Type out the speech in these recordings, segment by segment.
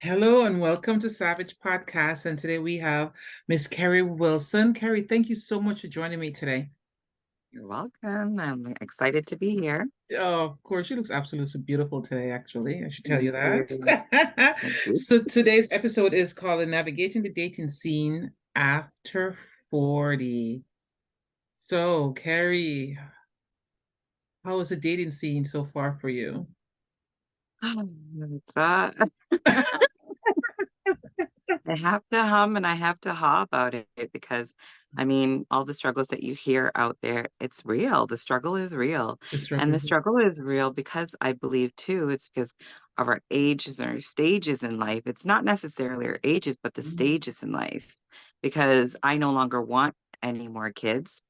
Hello and welcome to Savage Podcast. And today we have Miss Kerry Wilson. Kerry, thank you so much for joining me today. You're welcome. I'm excited to be here. Oh, of course, she looks absolutely beautiful today, actually. I should tell you Thank that. you. Thank you. So today's episode is called Navigating the Dating Scene After 40. So, Kerry, how is the dating scene so far for you? It's, I have to hum and I have to haw about it because, I mean, all the struggles that you hear out there, it's real. The struggle is real. The And struggle. the struggle is real because I believe too, it's because of our ages and our stages in life. It's not necessarily our ages, but the stages in life. Because I no longer want any more kids.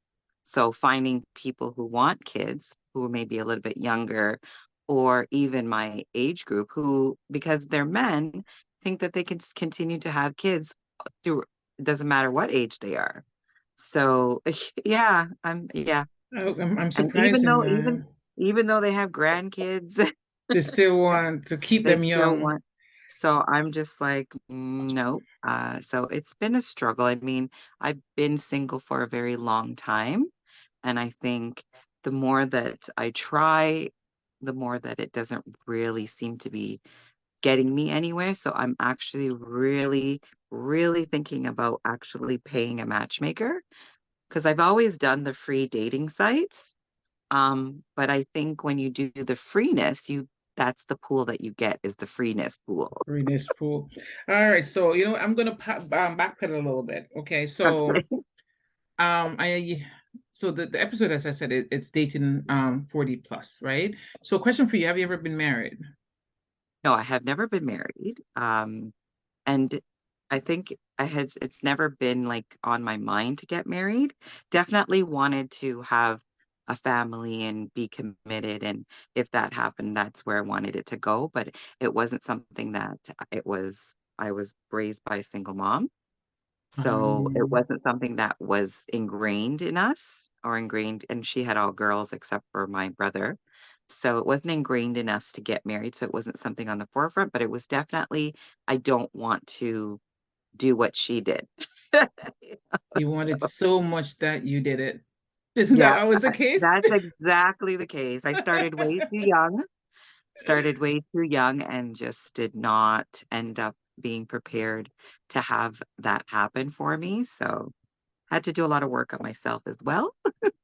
So finding people who want kids, who are maybe a little bit younger, or even my age group, who, because they're men, think that they can continue to have kids through, it doesn't matter what age they are. So yeah, yeah. Oh, I'm And surprised in that. even though they have grandkids, They still want to keep they them still young. want. So I'm just like, nope. So it's been a struggle. I mean, I've been single for a very long time. And I think the more that I try, the more that it doesn't really seem to be getting me anywhere. So I'm actually really thinking about actually paying a matchmaker because I've always done the free dating sites. But I think when you do the freeness, that's the pool that you get is the freeness pool. Reading pool. All right, so I'm gonna backpedal a little bit. Okay, so I so the episode, as I said, it's dating 40 plus, right? So question for you, have you ever been married? No, I have never been married. And I think it's never been like on my mind to get married. Definitely wanted to have a family and be committed. And if that happened, that's where I wanted it to go. But it wasn't something that I was raised by a single mom. So it Um, wasn't something that was ingrained in us or ingrained, and she had all girls except for my brother. So it wasn't ingrained in us to get married. So it wasn't something on the forefront, but it was definitely, I don't want to do what she did. you wanted so much that you did it. Isn't that Yeah, always the case? that's exactly the case. I started way too young, and just did not end up being prepared to have that happen for me. So had to do a lot of work on myself as well.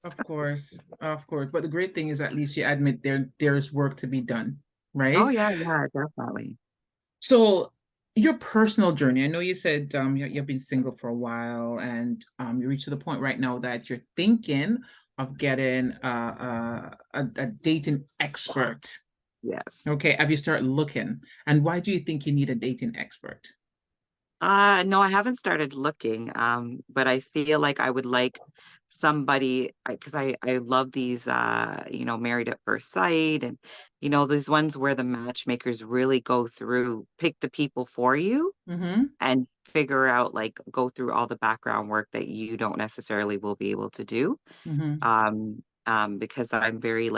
Of course, of course. But the great thing is at least you admit there's work to be done, Oh right? yeah, yeah, definitely. So your personal journey, I know you said you've been single for a while and you reached to the point right now that you're thinking of getting a dating expert. Yes. Okay, have you started looking? And why do you think you need a dating expert? No, I haven't started looking, but I feel like I would like somebody because I love these married at first sight, and these ones where the matchmakers really go through, pick the people for you Mm-hmm. and figure out, like, go through all the background work that you don't necessarily will be able to do. Mm-hmm. Because I'm very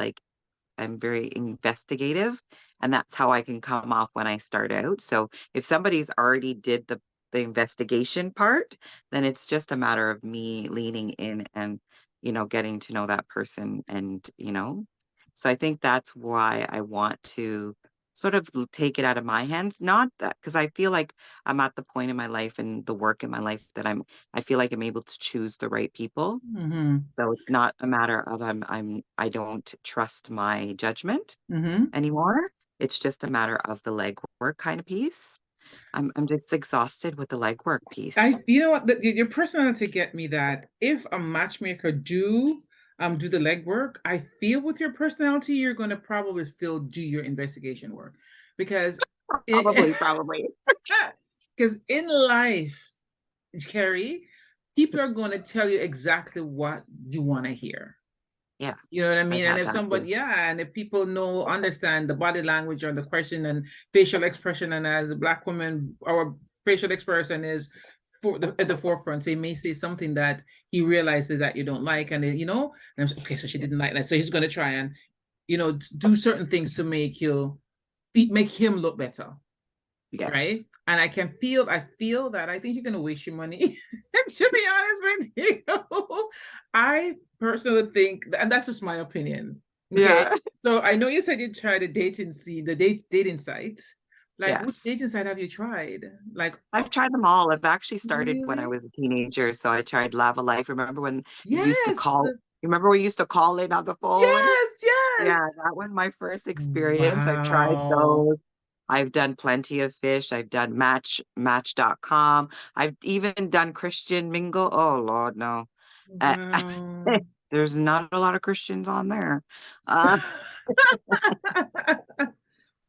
investigative, and that's how I can come off when I start out. So if somebody's already did the investigation part, then it's just a matter of me leaning in and, getting to know that person and. So I think that's why I want to sort of take it out of my hands. Not that because I feel like I'm at the point in my life and the work in my life that I feel like I'm able to choose the right people. Mm-hmm. So it's not a matter of I don't trust my judgment Mm-hmm. anymore. It's just a matter of the legwork kind of piece. I'm just exhausted with the legwork piece. You know what, your personality get me that if a matchmaker do the legwork, I feel with your personality, you're going to probably still do your investigation work because it, Probably. because in life, Carrie, people are going to tell you exactly what you want to hear. Yeah, You know what I I've mean? And had if that somebody, too. yeah, and if people understand the body language or the question and facial expression, and as a black woman, our facial expression is at the forefront. So he may say something that he realizes that you don't like, and and okay, so she didn't like that, so he's going to try and do certain things to make him look better. right? Yes. And I feel that I think you're gonna waste your money. To be honest with you, I personally think, and that's just my opinion. Okay, Yeah. so I know you said you tried the dating sites. Like, which Yes. dating site have you tried? Like, I've tried them all. I've actually started when I really? was a teenager. So I tried Lava Life. Remember when you used to Yes, call, you remember when you used to call in on the phone? yes, Yeah, yes. that was my first experience. I've tried Wow, those. I've done Plenty of Fish. I've done Match.com. I've even done Christian Mingle. Oh Lord, no. Uh, wow. there's not a lot of Christians on there. Uh, so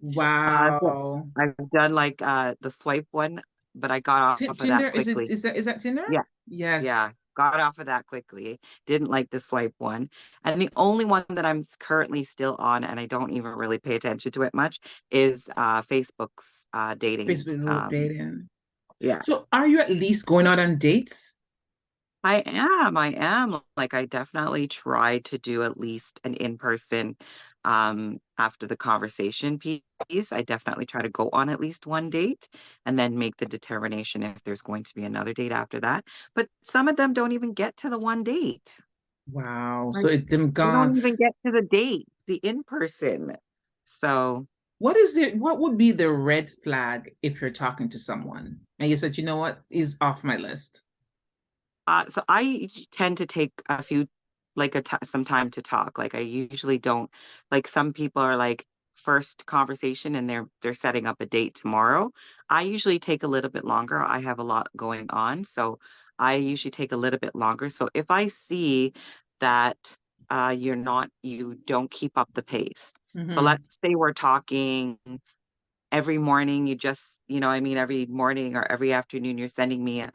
Wow. I've done like the swipe one, but I got off of Tinder, that quickly. is that Tinder? Yeah, yeah, Yes. got off of that quickly. Didn't like the swipe one. And the only one that I'm currently still on, and I don't even really pay attention to it much, is Facebook's dating. Facebook group dating. Yeah. So are you at least going out on dates? I am. Like I definitely try to do at least an in-person after the conversation piece. I definitely try to go on at least one date and then make the determination if there's going to be another date after that. But some of them don't even get to the one date. Wow. So Like it them they gone. don't even get to the date, the in-person. So What is it? What would be the red flag if you're talking to someone and you said, you know what, is off my list? So I tend to take a few, like some time to talk. Like I usually don't, like some people are like first conversation and they're setting up a date tomorrow. I usually take a little bit longer. I have a lot going on, so I usually take a little bit longer. So if I see that you don't keep up the pace. So Mm-hmm. let's say we're talking every morning you just, I mean, every morning or every afternoon you're sending me a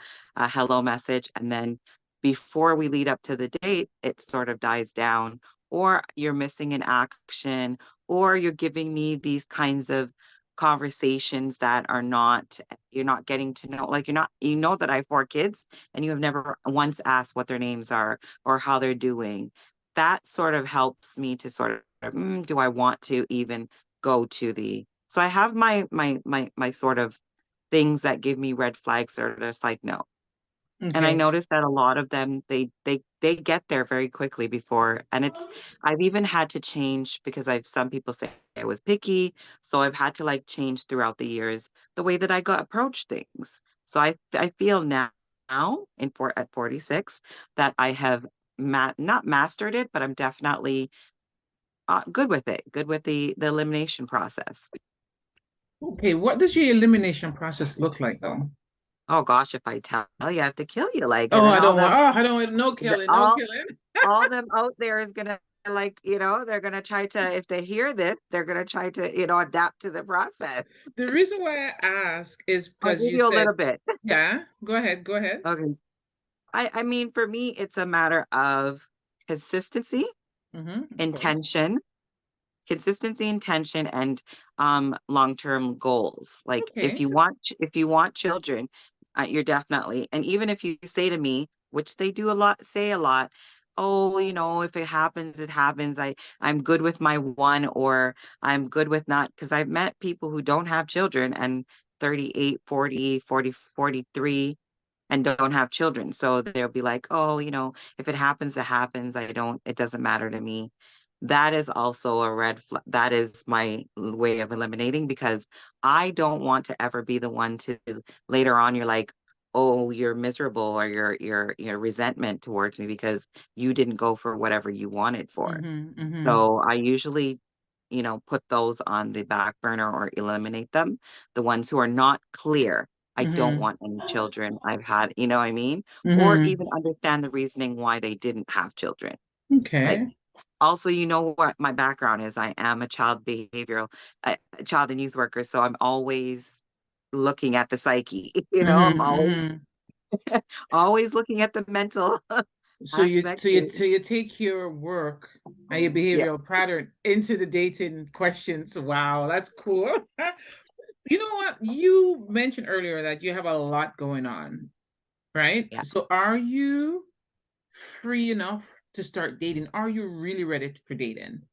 hello message, and then before we lead up to the date it sort of dies down, or you're missing an action, or you're giving me these kinds of conversations that are not, you're not getting to know, like you're not, you know that I have 4 kids and you have never once asked what their names are or how they're doing. That sort of helps me to sort of, do I want to even go to the, so I have my sort of things that give me red flags that are just like no. And I Okay. noticed that a lot of them they get there very quickly before, and it's, I've even had to change because I've, some people say I was picky, so I've had to like change throughout the years the way that I got approach things. So I feel now at 46 that I have not mastered it, but I'm definitely good with it, good with the elimination process. Okay. What does your elimination process look like though? Oh gosh, if I tell you, I have to kill you. Like, and Oh, then I don't want, oh, I don't want, no killing, no all killing. them out there is gonna, like, they're gonna try to, if they hear this, they're gonna try to, adapt to the process. The reason why I ask is I'll because give you you a little said, bit. yeah, go ahead, go ahead. Okay. I mean, for me, it's a matter of consistency, Mm-hmm, of course. intention, intention, and long-term goals. Like Okay. if you want children, you're definitely, and even if you say to me, which they do a lot, say a lot, oh, if it happens, it happens. I'm good with my one, or I'm good with not, because I've met people who don't have children and 38, 40, 40, 43 and don't have children. So they'll be like, oh, if it happens, it happens. It doesn't matter to me. That is also a red flag. That is my way of eliminating, because I don't want to ever be the one to later on you're like, oh, you're miserable, or your resentment towards me because you didn't go for whatever you wanted for. Mm-hmm, mm-hmm, So I usually, put those on the back burner or eliminate them. The ones who are not clear. I don't mm-hmm, want any children. I've had, you know what I mean? Or mm-hmm. even understand the reasoning why they didn't have children. Like, Okay. also, you know what my background is. I am a a child and youth worker, so I'm always looking at the psyche. I'm Mm-hmm, always mm-hmm. always looking at the mental So you aspect. so you so you take your work and your Yeah, behavioral pattern into the dating questions. Wow, that's cool. You know what? You mentioned earlier that you have a lot going on, right? yeah. So are you free enough to start dating? Are you really ready for dating?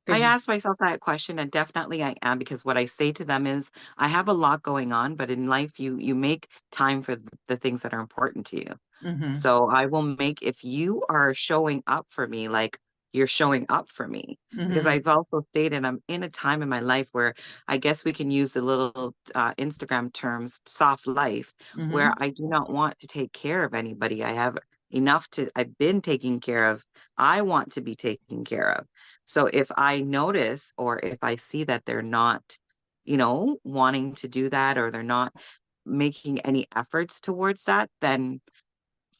I Because ask myself that question, and definitely I am, because what I say to them is, I have a lot going on, but in life you make time for the things that are important to you. mm-hmm, So I will make, if you are showing up for me, like you're showing up for me. Because mm-hmm, I've also stated I'm in a time in my life where I guess we can use the little Instagram terms, soft life, mm-hmm, where I do not want to take care of anybody. I have enough I've been taken care of. I want to be taken care of. So if I notice, or if I see that they're not, wanting to do that, or they're not making any efforts towards that, then,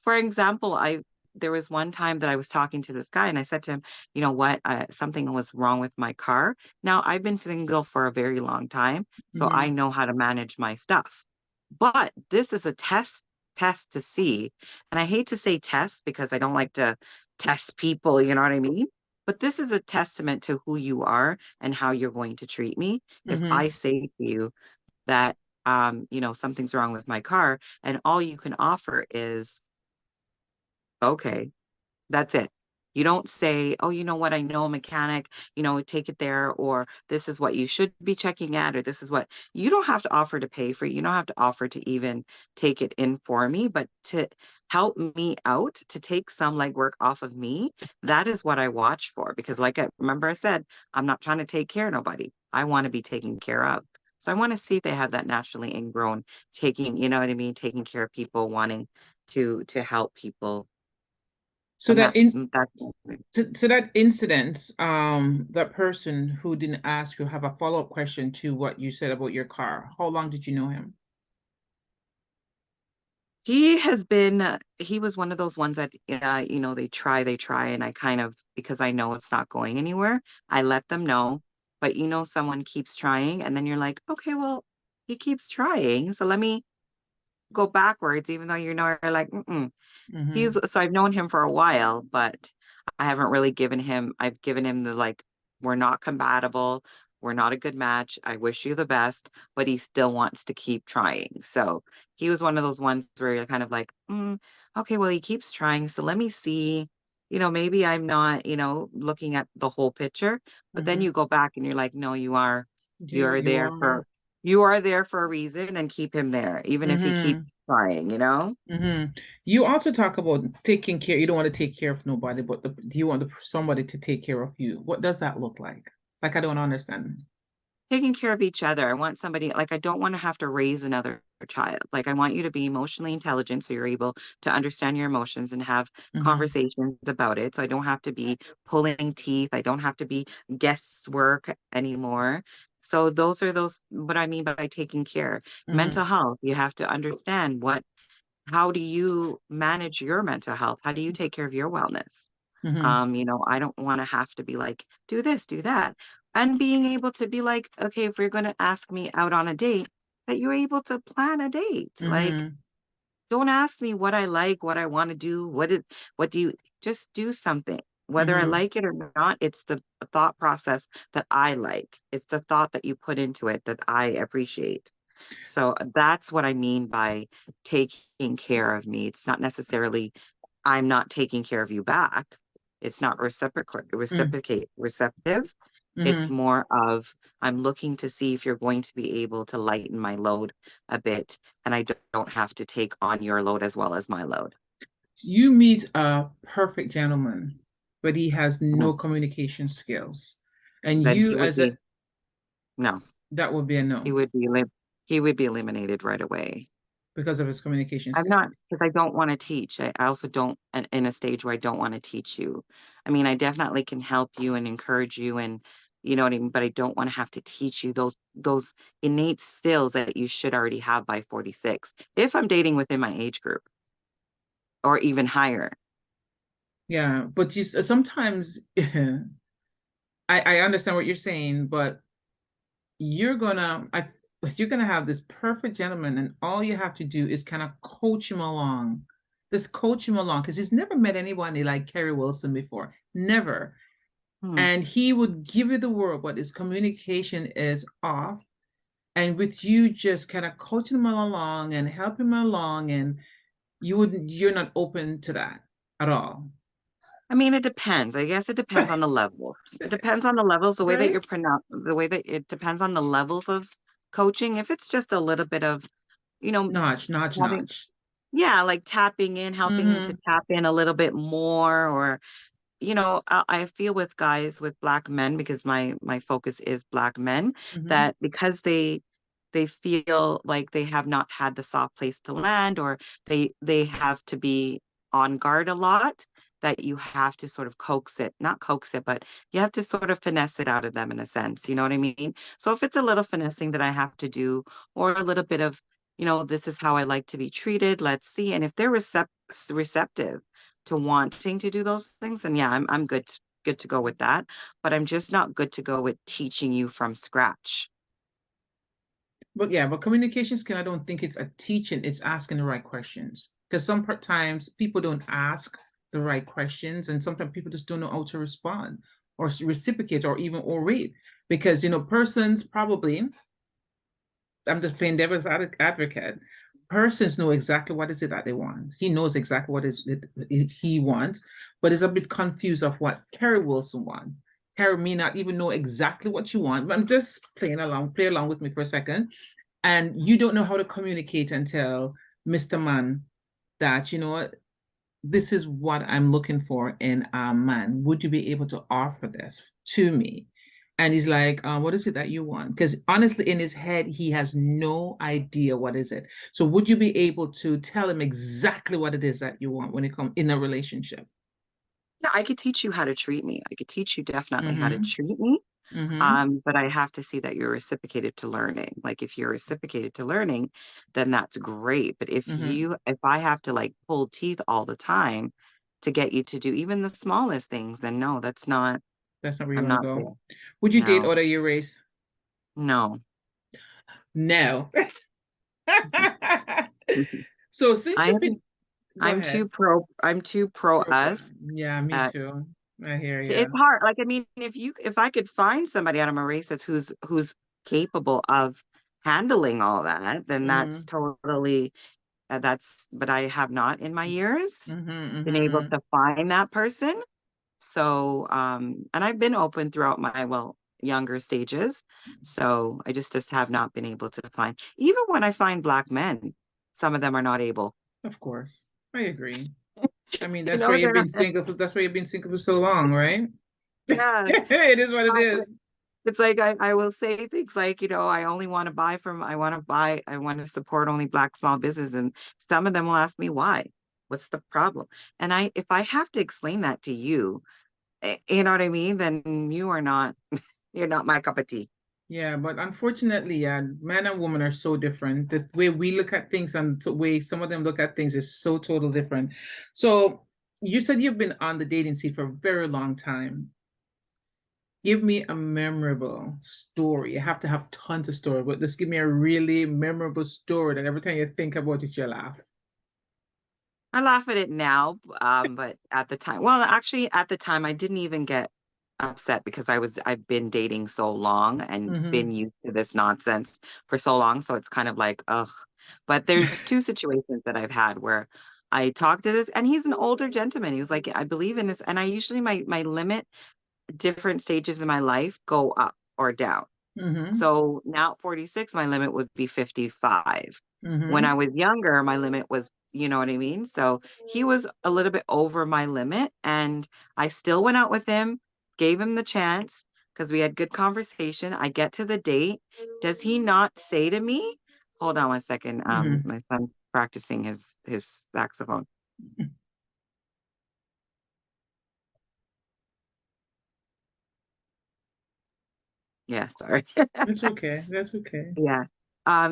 for example, I there was one time that I was talking to this guy, and I said to him, you know what, something was wrong with my car. Now, I've been single for a very long time, so I mm-hmm, know how to manage my stuff. But this is a test to see. And I hate to say test because I don't like to test people, you know what I mean? But this is a testament to who you are and how you're going to treat me. If mm-hmm. I say to you that something's wrong with my car, and all you can offer is, okay, that's it. You don't say, oh, you know what, I know a mechanic, take it there, or this is what you should be checking at, or this is what you don't have to offer to pay for it. You don't have to offer to even take it in for me, but to help me out, to take some legwork off of me, that is what I watch for. Because, like I remember I said, I'm not trying to take care of nobody. I want to be taken care of. So I want to see if they have that naturally ingrown taking, you know what I mean, taking care of people, wanting to help people. So And that that's in that's to that incident, that person who didn't ask you have a follow-up question to what you said about your car. How long did you know him? He has been, he was one of those ones that, they try, and I kind of, because I know it's not going anywhere, I let them know. But someone keeps trying, and then you're like, okay, well, he keeps trying, so let me go backwards, even though you're like, mm-mm. Mm-hmm, So I've known him for a while, but I haven't really I've given him the, like, we're not compatible. We're not a good match. I wish you the best, but he still wants to keep trying. So he was one of those ones where you're kind of like, okay, well, he keeps trying. So let me see, maybe I'm not, looking at the whole picture, but then mm-hmm. you go back and you're like, no, you're You there are. you are there for a reason, and keep him there, even if he keeps Mm-hmm. trying. Mm-hmm. You also talk about taking care. You don't want to take care of nobody, but do you want somebody to take care of you? What does that look like? Like I don't understand. Taking care of each other. I want somebody, like, I don't want to have to raise another child. Like, I want you to be emotionally intelligent so you're able to understand your emotions and have Mm-hmm. conversations about it. So I don't have to be pulling teeth. I don't have to be guesswork anymore. So those what I mean by taking care. Mm-hmm. Mental health, you have to understand how do you manage your mental health? How do you take care of your wellness? Mm-hmm. I don't want to have to be like, do this, do that. And being able to be like, okay, if you're going to ask me out on a date, that you're able to plan a date. Like, Mm-hmm. don't ask me what I like, what I want to do, what do you, just do something. Whether I Mm-hmm. like it or not, it's the thought process that I like. It's the thought that you put into it that I appreciate. So that's what I mean by taking care of me. It's not necessarily I'm not taking care of you back. It's not receptive. It's Mm-hmm. more of I'm looking to see if you're going to be able to lighten my load a bit, and I don't have to take on your load as well as my load. You meet a perfect gentleman, but he has Mhm. no communication skills. And Then you as a no, that would be a he no would be elim he would be eliminated right away. because of his communication I'm not, skills. because I don't want to teach. I also don't, in a stage where I don't want to teach you. I mean, I definitely can help you and encourage you, and you know what I mean, but I don't want to have to teach you those innate skills that you should already have by 46 if I'm dating within my age group, or even higher. Yeah, but sometimes I understand what you're saying, but you're gonna have this perfect gentleman, and all you have to do is kind of coach him along. Just coach him along because he's never met anybody like Kerry Wilson before. Never. Hmm. And he would give you the world, but his communication is off. And with you just kind of coaching him along and helping him along, and you're not open to that at all. I mean, it depends. I guess it depends on the levels. It depends on the levels, the way that Right? you're pronounce, the way that it depends on the levels of coaching. If it's just a little bit of, you know, Notch, notch, having, notch. yeah, like tapping in, helping him to Mm-hmm. tap in a little bit more, or I feel with guys, with black men, because my focus is black men, Mm-hmm. that because they feel like they have not had the soft place to land, or they have to be on guard a lot, that you have to sort of coax it, not coax it, but you have to sort of finesse it out of them in a sense, you know what I mean? So if it's a little finessing that I have to do, or a little bit of, this is how I like to be treated, let's see. And if they're receptive to wanting to do those things, and yeah, I'm good to go with that. But I'm just not good to go with teaching you from scratch. But yeah, but communication skill, I don't think it's a teaching, it's asking the right questions. Because sometimes people don't ask the right questions, and sometimes people just don't know how to respond or reciprocate or even orate. Because, persons probably, I'm just playing devil's advocate. Persons know exactly what is it that they want. He knows exactly what is it he wants, but is a bit confused of what Kerry Wilson wants. Kerry may not even know exactly what you want, but I'm just playing along, play along with me for a second. And you don't know how to communicate and tell Mr. Man that, this is what I'm looking for in a man. Would you be able to offer this to me? And he's like, what is it that you want? Because honestly, in his head, he has no idea what is it. So would you be able to tell him exactly what it is that you want when it comes in a relationship? Yeah, I could teach you how to treat me. I could teach you definitely how to Mm-hmm. treat me. Mm-hmm. But I have to see that you're reciprocated to learning. Like if you're reciprocated to learning, then that's great. But Mm-hmm. if I have to like pull teeth all the time to get you to do even the smallest things, then no, That's not where you I'm want to not go. there. Would you date No, out of your race? no. No. So since you've been, I'm go ahead. I'm too pro us. Yeah, me Uh, too. I hear it's you. hard. Like, I mean, if I could find somebody out of my race that's who's capable of handling all that, then that's Mm-hmm. totally but I have not in my years Mm-hmm. been able Mm-hmm. to find that person. So, and I've been open throughout my, well, younger stages. So I just have not been able to find, even when I find black men, some of them are not able. Of course. I agree. I mean, They're not, that's why you've been single for so long, right? yeah. It is what it is. It's like I will say things like, I only want to I want to support only black small business. And some of them will ask me why. What's the problem? And if I have to explain that to you, you know what I mean, then you're not my cup of tea. Yeah, but unfortunately, yeah, man and woman are so different. The way we look at things and the way some of them look at things is so total different. So you said you've been on the dating scene for a very long time. Give me a memorable story. You have to have tons of stories, but just give me a really memorable story that every time you think about it, you laugh. I laugh at it now, but at the time, well, actually, at the time, I didn't even get upset because I've been dating so long and been Mm-hmm. used to this nonsense for so long. So it's kind of like, ugh. But there's two situations that I've had where I talked to this, and he's an older gentleman. He was like, I believe in this, and I usually my limit, different stages in my life go up or down. Mm-hmm. So now at 46, my limit would be 55. When I Mm-hmm. was younger, my limit was, you know what I mean? So he was a little bit over my limit, and I still went out with him, gave him the chance because we had good conversation. I get to the date. Does he not say to me, hold on one second, Mm-hmm. my son's practicing his saxophone. Yeah, sorry. That's okay. That's okay. Yeah.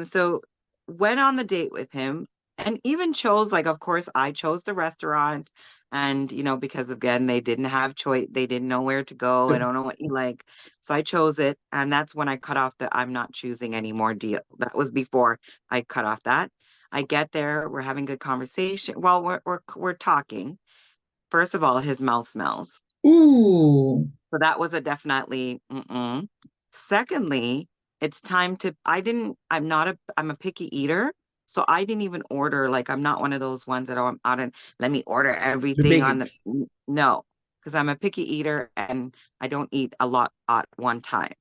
So went on the date with him and even chose, like, of course, I chose the restaurant. And, because again, they didn't have choice, they didn't know where to go. I don't know what you like. So I chose it. And that's when I cut off the I'm not choosing any more deal. That was before I cut off that. I get there, we're having good conversation. Well, we're talking. First of all, his mouth smells. Ooh. So that was a definitely mm-mm. Secondly, it's time to, I'm a picky eater. So I didn't even order, like, I'm not one of those ones that, oh, I'm out and let me order The everything on big. the, no. because I'm a picky eater and I don't eat a lot at one time.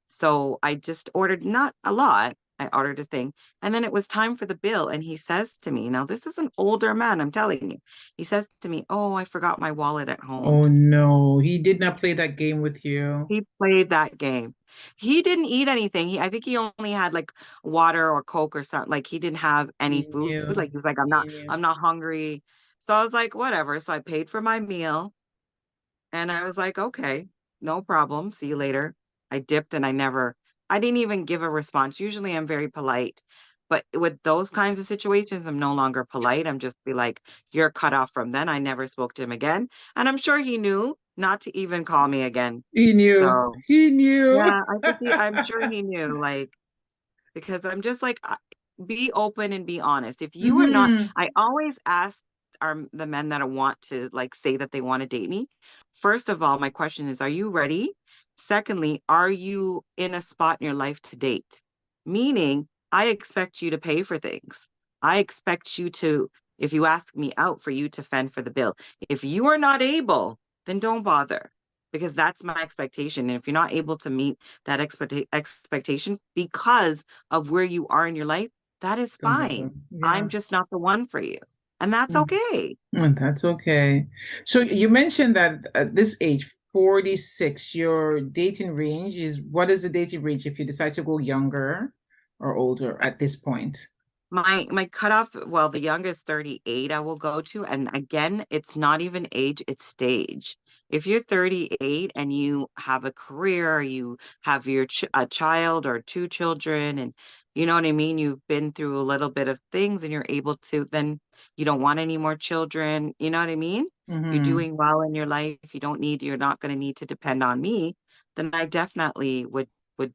So I just ordered not a lot. I ordered a thing. And then it was time for the bill. And he says to me, now this is an older man, I'm telling you. He says to me, oh, I forgot my wallet at home. Oh no, he did not play that game with you. He played that game. He didn't eat anything. I think he only had like water or Coke or something. Like he didn't have any He food. knew. Like he was like, He knew. I'm not hungry. So I was like, whatever. So I paid for my meal and I was like, okay, no problem. See you later. I dipped and I didn't even give a response. Usually I'm very polite, but with those kinds of situations, I'm no longer polite. I'm just be like, you're cut off from then. I never spoke to him again. And I'm sure he knew not to even call me again. He knew. So He knew. yeah, I'm sure he knew, like, because I'm just like, be open and be honest. If you are not, Mm-hmm. I always ask the men that I want to like say that they want to date me. First of all, my question is, are you ready? Secondly, are you in a spot in your life to date? Meaning, I expect you to pay for things. I expect you to, if you ask me out, for you to fend for the bill. If you are not able, then don't bother because that's my expectation. And if you're not able to meet that expectation because of where you are in your life, that is Don't fine. bother. Yeah. I'm just not the one for you. And that's Mm. okay. And that's okay. So you mentioned that at this age, 46, your dating range is what is the dating range if you decide to go younger or older at this point? My cutoff, well, the youngest 38 I will go to. And again, it's not even age, it's stage. If you're 38 and you have a career, you have a child or two children, and you know what I mean, you've been through a little bit of things and you're able to, then you don't want any more children, you know what I mean? You're Mm-hmm. doing well in your life, you're not going to need to depend on me, then I definitely would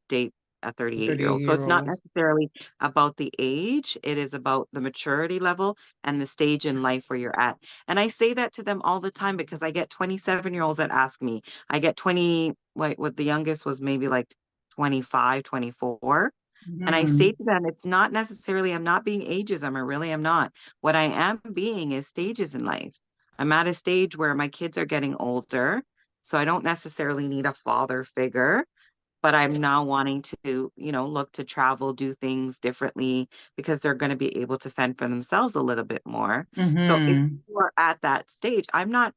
date a 38-year-old. So it's not 38-year-old. necessarily about the age, it is about the maturity level and the stage in life where you're at. And I say that to them all the time because I get 27-year-olds that ask me. I get 20, like what the youngest was maybe like 25, 24. And I say Mm-hmm. to them, it's not necessarily, I'm not being ageism, I really am not. What I am being is stages in life. I'm at a stage where my kids are getting older, so I don't necessarily need a father figure, but I'm now wanting to, look to travel, do things differently because they're going to be able to fend for themselves a little bit more. So if Mm-hmm. you are at that stage, I'm not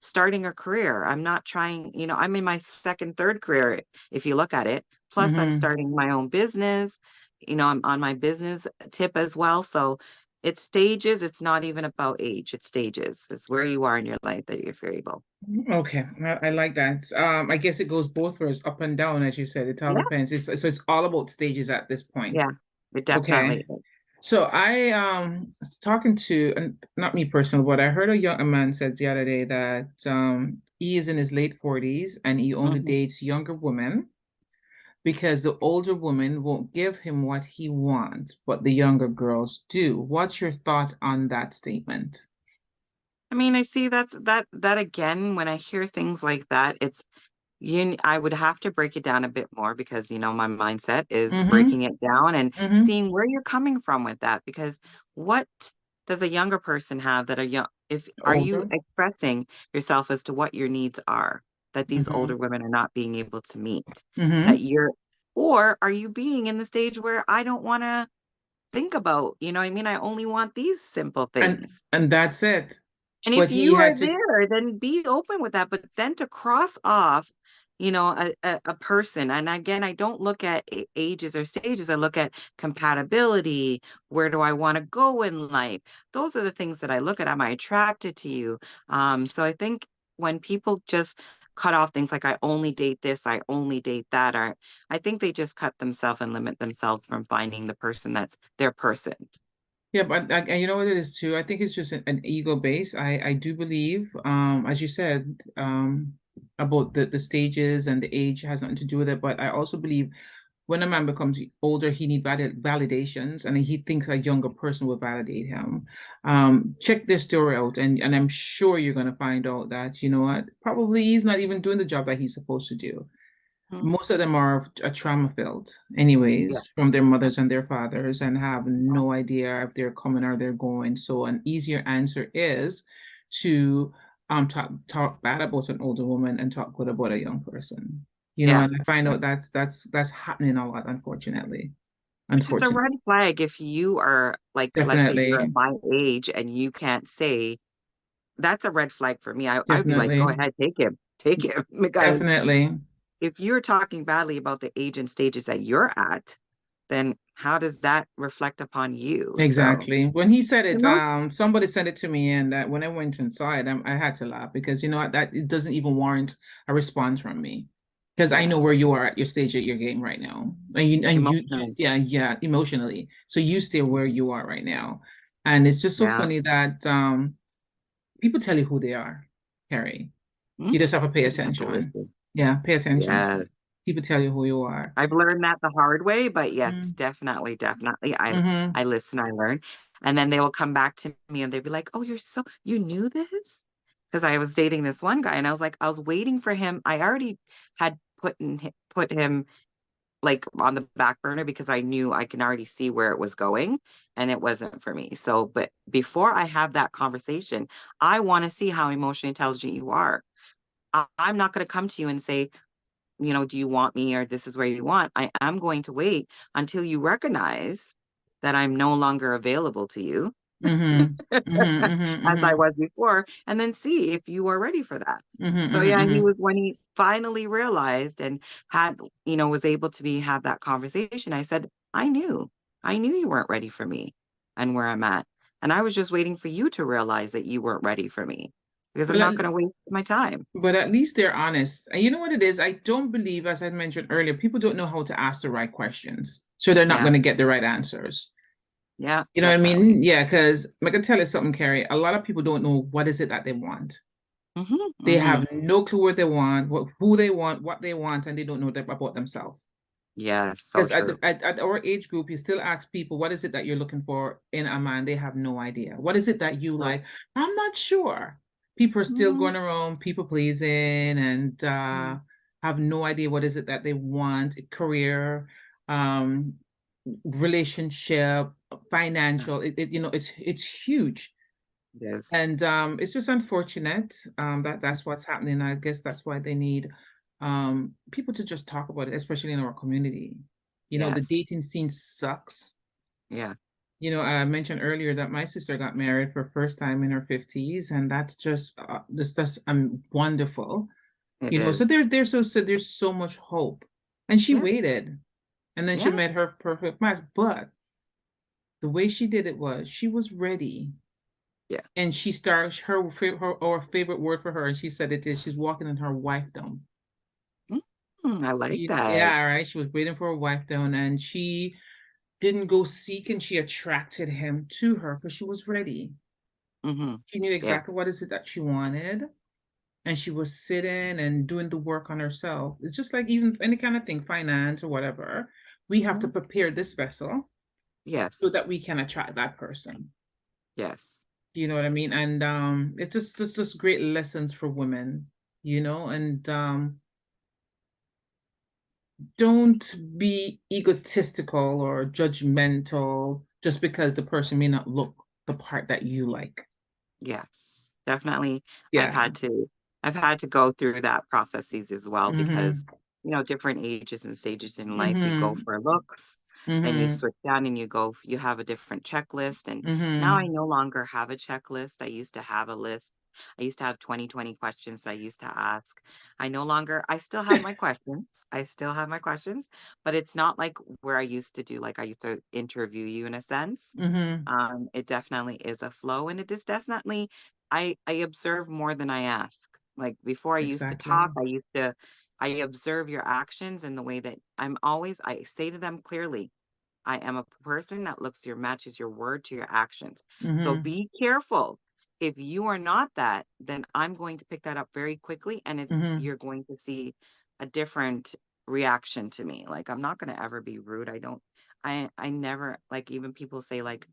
starting a career. I'm not trying, I'm in my second, third career, if you look at it. Plus, I'm Mm-hmm. starting my own business. I'm on my business tip as well. So it's stages. It's not even about age. It's stages. It's where you are in your life that you're able. Okay, I like that. I guess it goes both ways, up and down, as you said. It all Yeah. depends. So it's all about stages at this point. Yeah. It Okay. definitely is. So I was talking to, and not me personally, but I heard a man said the other day that he is in his late 40s and he only Mhm. dates younger women because the older women won't give him what he wants, but the younger girls do. What's your thoughts on that statement? I mean, I see that again, when I hear things like that, I would have to break it down a bit more because, my mindset is Mm-hmm. breaking it down and Mm-hmm. seeing where you're coming from with that. Because what does a younger person have that a young, if are you Older. expressing yourself as to what your needs are that these Mm-hmm. older women are not being able to meet? That Mm-hmm. you're, or are you being in the stage where I don't want to think about, what I mean? I only want these simple things. And that's it. And if But he you had are to. there, then be open with that. But then to cross off, a person, and again, I don't look at ages or stages. I look at compatibility. Where do I want to go in life? Those are the things that I look at. Am I attracted to you? So I think when people just cut off things like I only date this, I only date that, or I think they just cut themselves and limit themselves from finding the person that's their person. Yeah, but you know what it is too. I think it's just an ego base. I do believe, as you said, about the stages and the age has nothing to do with it. But I also believe when a man becomes older, he needs validations, and he thinks a younger person will validate him. Check this story out, and I'm sure you're gonna find out that you know what, probably he's not even doing the job that he's supposed to do. Mhm. Most of them are trauma filled Yeah. anyways from their mothers and their fathers and have no idea if they're coming or they're going. So an easier answer is to talk bad about an older woman and talk good about a young person. You know, Yeah. and I find Yeah. out that's happening a lot, unfortunately. Which is a Unfortunately. red flag if you are like, let's say you're at Definitely. my age and you can't say, that's a red flag for me. I would be like, go Definitely. ahead, take him. Because Definitely. if you're talking badly about the age and stages that you're at, then how does that reflect upon you? So, Exactly. When he said you it, know, somebody sent it to me, and that when I went inside, I had to laugh because you know what, that it doesn't even warrant a response from me because I know yes, where you are at your stage at your game right now, and you emotionally. yeah, yeah, emotionally. So you stay where you are right now, and it's just so Yeah, funny that people tell you who they are, Kerry. mm, You just have to pay you just have to attention. listen. Yeah, pay attention to Yes. it. People tell you who you are. I've learned that the hard way, but yes, Mm-hmm. definitely, definitely. Mm-hmm. I listen, I learn. And then they will come back to me and they'll be like, "Oh, you knew this?" Because I was dating this one guy and I was like, I was waiting for him. I already had put him like on the back burner because I knew I can already see where it was going and it wasn't for me. So, but before I have that conversation, I want to see how emotionally intelligent you are. I'm not going to come to you and say, do you want me or this is where you want? I am going to wait until you recognize that I'm no longer available to you Mm-hmm. Mm-hmm. as I Mm-hmm. was before, and then see if you are ready for that. Mm-hmm. So Mm-hmm. yeah, he Mm-hmm. was when he finally realized and had, was able to have that conversation. I said, I knew you weren't ready for me and where I'm at. And I was just waiting for you to realize that you weren't ready for me because I'm But not at, going to waste my time. but at least they're honest. And you know what it is? I don't believe, as I mentioned earlier, people don't know how to ask the right questions. So they're not Yeah. going to get the right answers. Yeah, You know what I definitely. mean? Yeah, because I can tell you something, Carrie. A lot of people don't know what is it that they want. Hmm. They Hmm. have no clue what they want, who they want, what they want, and they don't know that about themselves. Yes, so Because true. at our age group, you still ask people, what is it that you're looking for in a man? They have no idea. What is it that you True. like? I'm not sure. People are still Mhm, going around people pleasing and mhm. have no idea what is it that they want, career, um, relationship, Yeah, financial. It's huge. it is. And it's just unfortunate that that's what's happening. I guess that's why they need people to just talk about it, especially in our community. You know, the Yes. dating scene sucks. Yeah, You know, I mentioned earlier that my sister got married for first time in her 50s, and that's just that's wonderful. it You know, so is. there's so much hope. And she Yeah, waited, and then she yeah. met her perfect match. But the way she did it was she was ready. Yeah. And she starts her favorite word for her, and she said it is she's walking in her wifedom. I like that. Yeah, right. She was waiting for her wifedom, and she didn't go seek, and she attracted him to her because she was ready. Hmm. She knew Yeah. exactly what is it that she wanted, and she was sitting and doing the work on herself. It's just like even any kind of thing, finance or whatever. We have to Hmm. prepare this vessel so Yes. that we can attract that person. Yes. You know what I mean? And it's just great lessons for women, and don't be egotistical or judgmental just because the person may not look the part that you like. Yes. Definitely. I've Yeah. had to I've had to go through that processes as well because, Mm-hmm. different ages and stages in life, you go Mm-hmm. for looks, then you Mm-hmm. switch down and you have a different checklist. And now I Mm-hmm. no longer have a checklist. I used to have a list. I used to have 20 questions I used to ask. I still have my questions. I still have my questions, but it's not like where I used to do, like I used to interview you in a sense. Mm-hmm. It definitely is a flow, and it is definitely I observe more than I ask. Like before I used to talk, Exactly. I observe your actions and the way that I say to them clearly, I am a person that matches your word to your actions. So Mm-hmm. be careful. If you are not that, then I'm going to pick that up very quickly and Mm-hmm. you're going to see a different reaction to me. Like I'm not going to ever be rude. I never, like, even people say like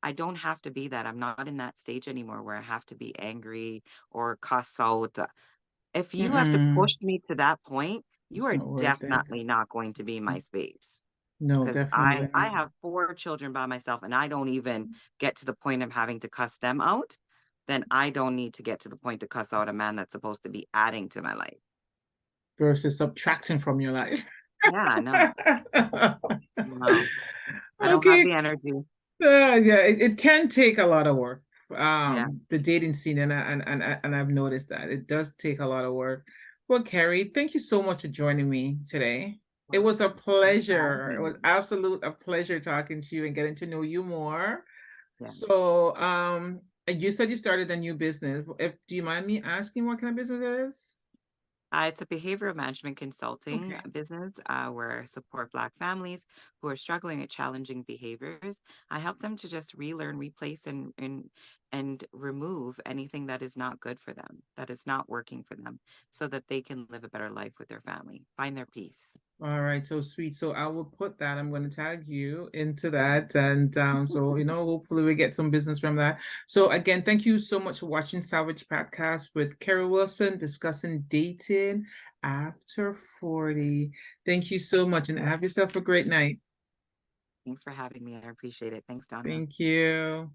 I don't have to be that. I'm not in that stage anymore where I have to be angry or cuss out. If you have to Mm-mm. push me to that point, you It's are not worth it. definitely not going to be my space No, because definitely I not. have four children by myself and I don't even get to the point of having to cuss them out. then I don't need to get to the point to cuss out a man that's supposed to be adding to my life. Versus subtracting from your life. Yeah, no, no, I don't have Okay. the energy. Yeah, it can take a lot of work. Yeah, The dating scene, and I've noticed that it does take a lot of work. Well, Kerry, thank you so much for joining me today. It well, was a thanks for having pleasure. It me. was absolute a pleasure talking to you and getting to know you more. Yeah. So, and you said you started a new business. If do you mind me asking what kind of business it is? It's a behavioral management consulting Okay. business where I support Black families who are struggling with challenging behaviors. I help them to just relearn, replace, and remove anything that is not good for them, that is not working for them, so that they can live a better life with their family, find their peace. All right, so sweet. So I will put that. I'm going to tag you into that, and so hopefully we get some business from that. So again, thank you so much for watching Savage Podcast with Kerry Wilson discussing dating after 40. Thank you so much, and have yourself a great night. Thanks for having me. I appreciate it. Thanks, Donna. Thank you.